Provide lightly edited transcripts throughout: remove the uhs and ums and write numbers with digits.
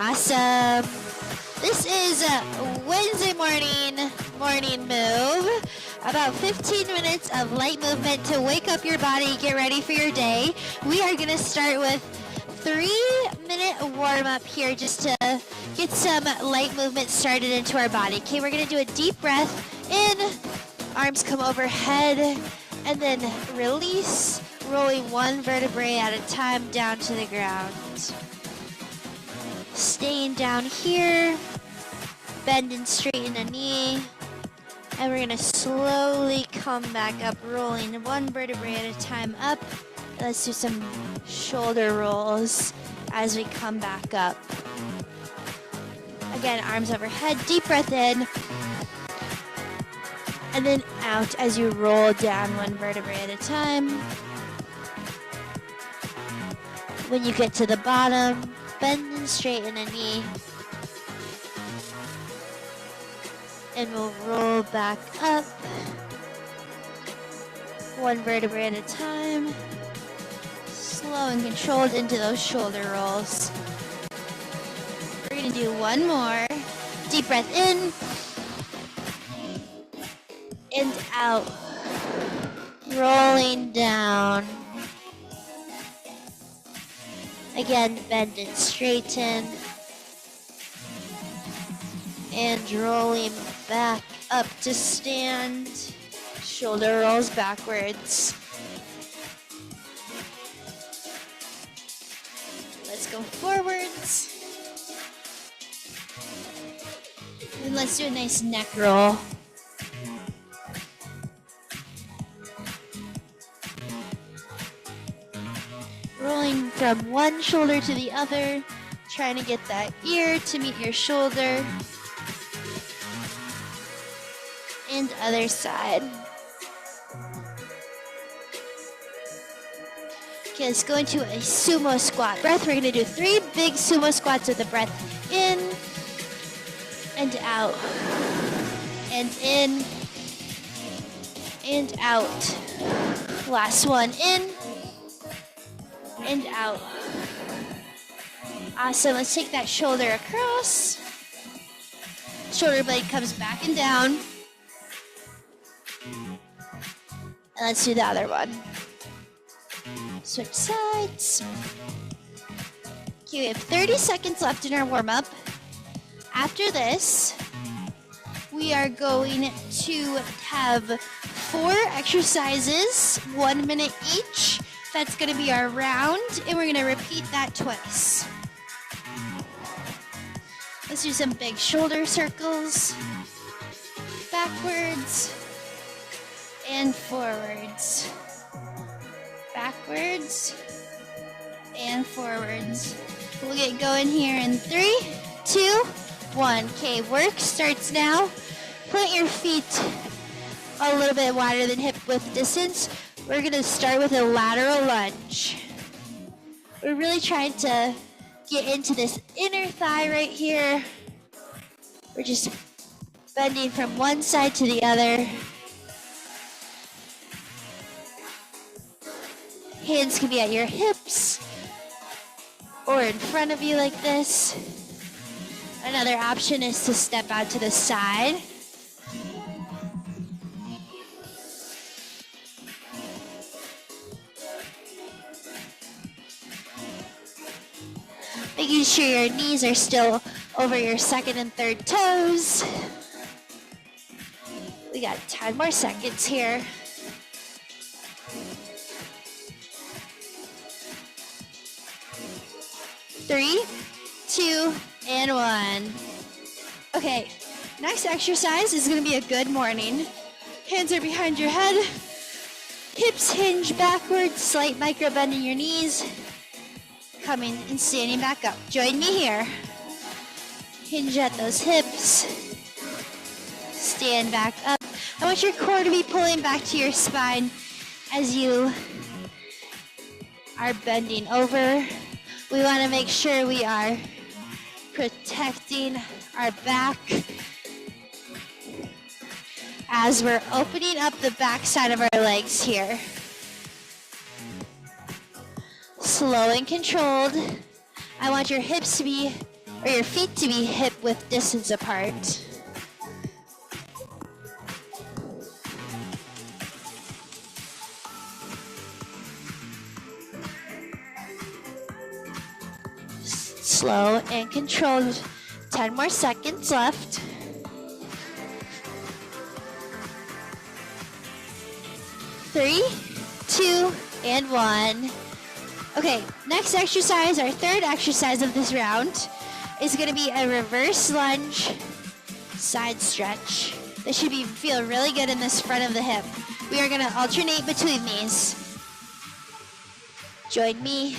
Awesome. This is a Wednesday morning move. About 15 minutes of light movement to wake up your body, get ready for your day. We are gonna start with 3-minute warm up here just to get some light movement started into our body. Okay, we're gonna do a deep breath in, arms come overhead, and then release, rolling one vertebrae at a time down to the ground. Staying down here, bend and straighten the knee, and we're gonna slowly come back up, rolling one vertebrae at a time up. Let's do some shoulder rolls as we come back up. Again, arms overhead, deep breath in, and then out as you roll down one vertebrae at a time. When you get to the bottom, bend and straighten the knee. And we'll roll back up, one vertebrae at a time. Slow and controlled into those shoulder rolls. We're gonna do one more. Deep breath in and out. Rolling down. Again, bend and straighten. And rolling back up to stand. Shoulder rolls backwards. Let's go forwards. And let's do a nice neck roll. Rolling from one shoulder to the other, trying to get that ear to meet your shoulder. And other side. Okay, let's go into a sumo squat breath. We're gonna do 3 big sumo squats with the breath in and out, and in and out. Last one, in and out. Awesome, let's take that shoulder across. Shoulder blade comes back and down. And let's do the other one. Switch sides. Okay, we have 30 seconds left in our warm-up. After this, we are going to have 4 exercises, 1 minute each. That's gonna be our round, and we're gonna repeat that twice. Let's do some big shoulder circles. Backwards and forwards. Backwards and forwards. We'll get going here in 3, 2, 1. Okay, work starts now. Plant your feet a little bit wider than hip width distance. We're gonna start with a lateral lunge. We're really trying to get into this inner thigh right here. We're just bending from one side to the other. Hands can be at your hips or in front of you like this. Another option is to step out to the side. Making sure your knees are still over your second and third toes. We got 10 more seconds here. 3, 2, and 1. Okay, next exercise is gonna be a good morning. Hands are behind your head. Hips hinge backwards, slight micro bend in your knees. Coming and standing back up. Join me here. Hinge at those hips. Stand back up. I want your core to be pulling back to your spine as you are bending over. We want to make sure we are protecting our back as we're opening up the back side of our legs here. Slow and controlled. I want your hips to be or your feet to be hip width distance apart. Slow and controlled. 10 more seconds left. 3, 2, and 1. Okay, next exercise, our third exercise of this round, is going to be a reverse lunge side stretch. This should feel really good in this front of the hip. We are going to alternate between these. Join me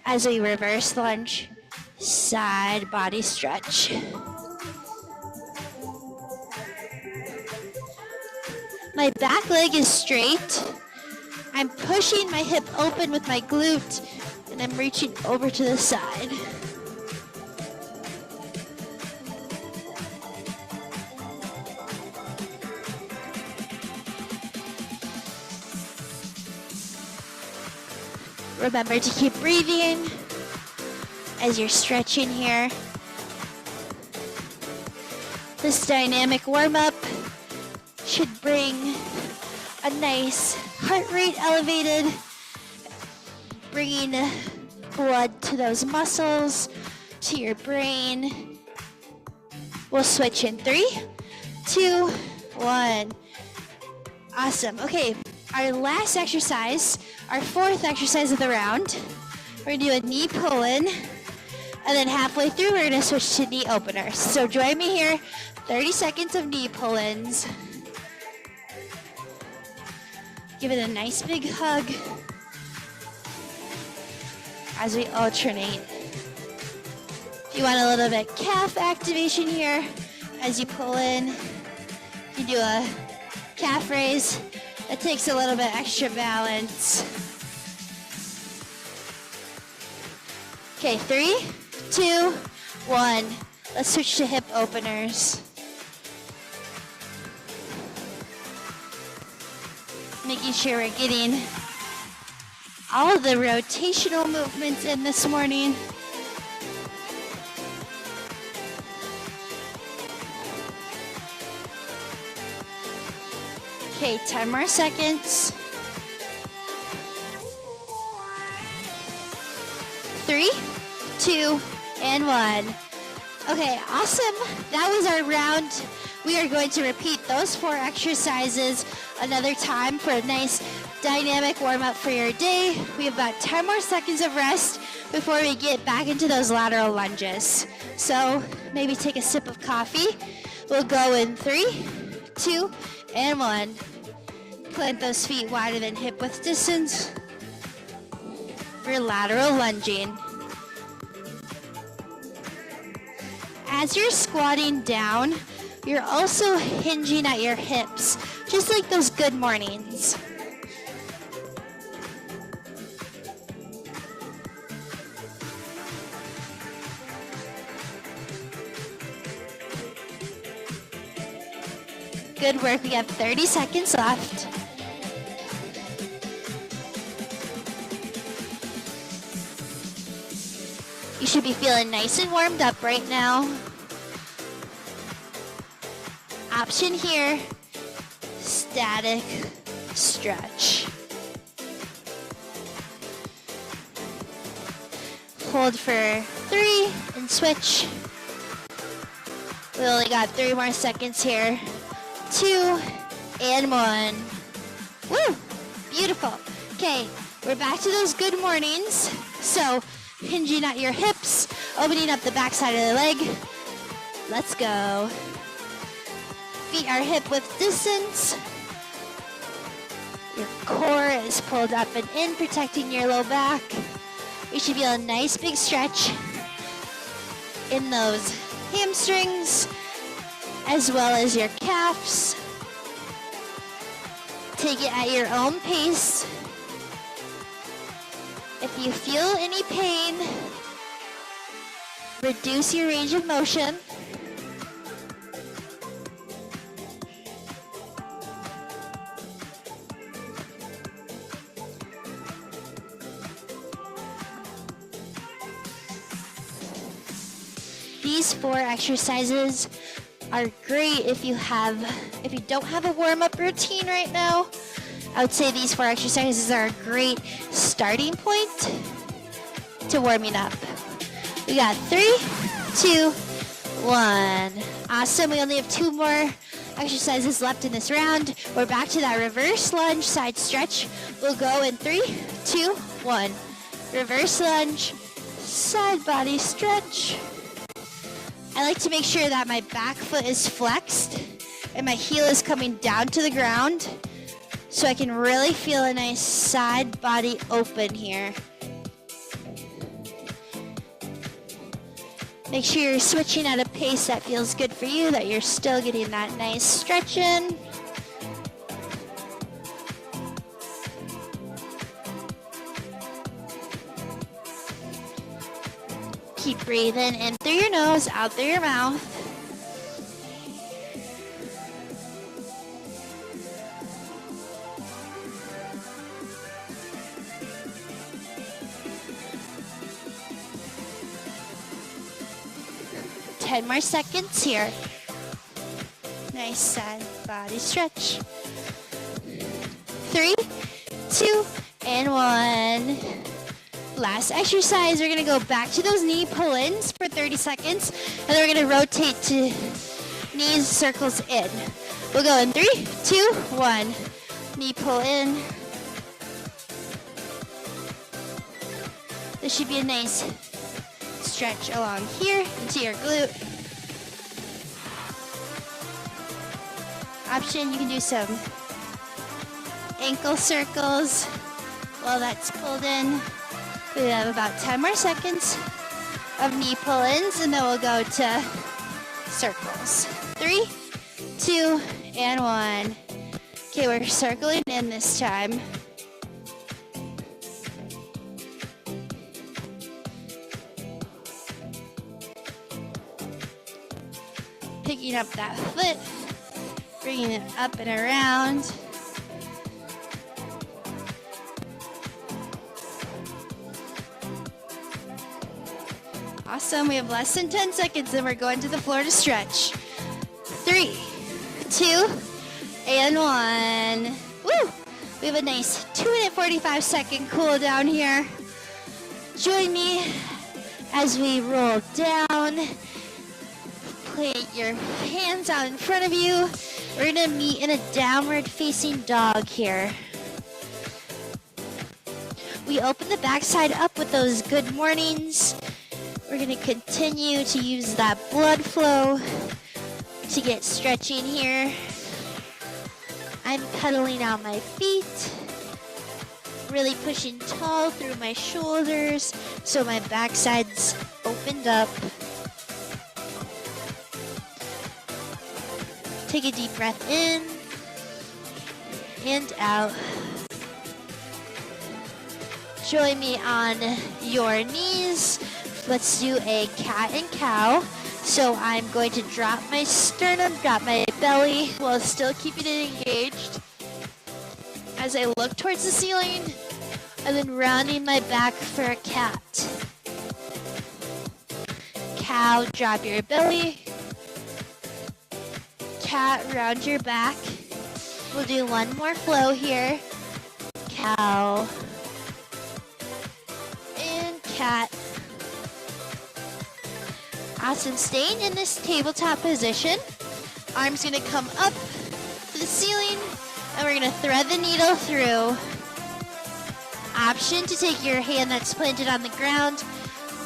as we reverse lunge side body stretch. My back leg is straight. I'm pushing my hip open with my glute, and I'm reaching over to the side. Remember to keep breathing as you're stretching here. This dynamic warm-up should bring a nice heart rate elevated, bringing blood to those muscles, to your brain. We'll switch in 3, 2, 1. Awesome. Okay, our last exercise, our fourth exercise of the round, we're gonna do a knee pull-in, and then halfway through, we're gonna switch to knee openers. So join me here, 30 seconds of knee pull-ins. Give it a nice big hug as we alternate. If you want a little bit calf activation here, as you pull in, you do a calf raise. It takes a little bit extra balance. Okay, 3, 2, 1. Let's switch to hip openers. Making sure we're getting all of the rotational movements in this morning. Okay, 10 more seconds. 3, 2, and 1. Okay, awesome. That was our round. We are going to repeat those 4 exercises another time for a nice dynamic warm-up for your day. We have about 10 more seconds of rest before we get back into those lateral lunges. So maybe take a sip of coffee. We'll go in 3, 2, and 1. Plant those feet wider than hip width distance for lateral lunging. As you're squatting down, you're also hinging at your hips, just like those good mornings. Good work. We have 30 seconds left. You should be feeling nice and warmed up right now. Option here, static stretch. Hold for 3 and switch. We only got 3 more seconds here. 2 and 1. Woo! Beautiful. Okay, we're back to those good mornings. So, hinging at your hips, opening up the back side of the leg. Let's go. Feet are hip width distance. Your core is pulled up and in, protecting your low back. You should feel a nice big stretch in those hamstrings, as well as your calves. Take it at your own pace. If you feel any pain, reduce your range of motion. These 4 exercises are great if you don't have a warm-up routine right now. I would say these 4 exercises are a great starting point to warming up. We got 3, 2, 1. Awesome. We only have 2 more exercises left in this round. We're back to that reverse lunge side stretch. We'll go in 3, 2, 1. Reverse lunge, side body stretch. I like to make sure that my back foot is flexed and my heel is coming down to the ground so I can really feel a nice side body open here. Make sure you're switching at a pace that feels good for you, that you're still getting that nice stretch in. Keep breathing in through your nose, out through your mouth. Ten more seconds here. Nice side body stretch. 3, 2, and 1. Last exercise, we're gonna go back to those knee pull-ins for 30 seconds, and then we're gonna rotate to knees circles in. We'll go in 3, 2, 1. Knee pull in. This should be a nice stretch along here into your glute. Option, you can do some ankle circles while that's pulled in. We have about 10 more seconds of knee pull-ins, and then we'll go to circles. 3, 2, and 1. Okay, we're circling in this time. Picking up that foot, bringing it up and around. Awesome, we have less than 10 seconds and we're going to the floor to stretch. 3, 2, and 1. Woo! We have a nice 2-minute 45-second cool down here. Join me as we roll down. Put your hands out in front of you. We're gonna meet in a downward facing dog here. We open the backside up with those good mornings. We're gonna continue to use that blood flow to get stretching here. I'm pedaling out my feet, really pushing tall through my shoulders so my backside's opened up. Take a deep breath in and out. Join me on your knees. Let's do a cat and cow. So I'm going to drop my sternum, drop my belly while still keeping it engaged as I look towards the ceiling, and then rounding my back for a cat. Cow, drop your belly. Cat, round your back. We'll do one more flow here. Cow and cat. Awesome, staying in this tabletop position. Arms gonna come up to the ceiling, and we're gonna thread the needle through. Option to take your hand that's planted on the ground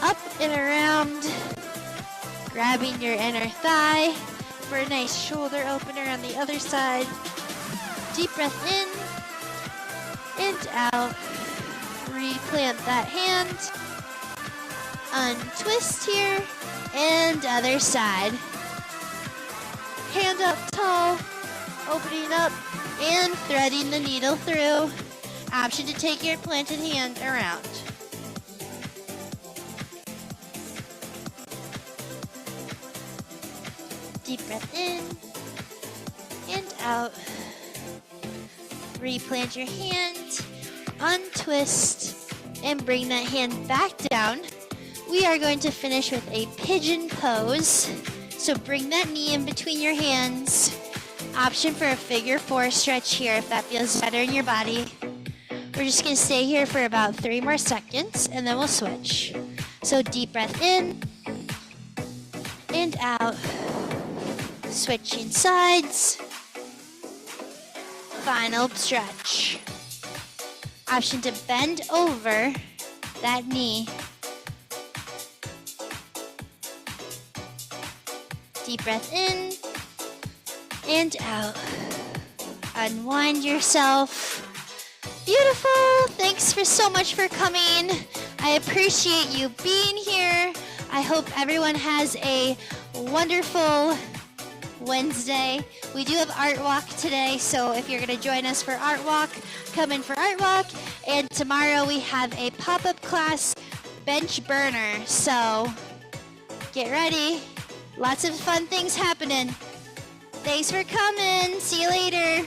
up and around, grabbing your inner thigh for a nice shoulder opener on the other side. Deep breath in and out. Replant that hand. Untwist here and other side. Hand up tall, opening up and threading the needle through. Option to take your planted hand around. Deep breath in and out. Replant your hand, untwist, and bring that hand back down. we are going to finish with a pigeon pose. So bring that knee in between your hands. Option for a figure 4 stretch here if that feels better in your body. We're just going to stay here for about 3 more seconds and then we'll switch. So deep breath in and out. Switching sides. Final stretch. Option to bend over that knee. Deep breath in and out. Unwind yourself. Beautiful. Thanks so much for coming. I appreciate you being here. I hope everyone has a wonderful Wednesday. We do have Art Walk today, so if you're going to join us for Art Walk, come in for Art Walk. And tomorrow we have a pop-up class, Bench Burner. So get ready. Lots of fun things happening. Thanks for coming. See you later.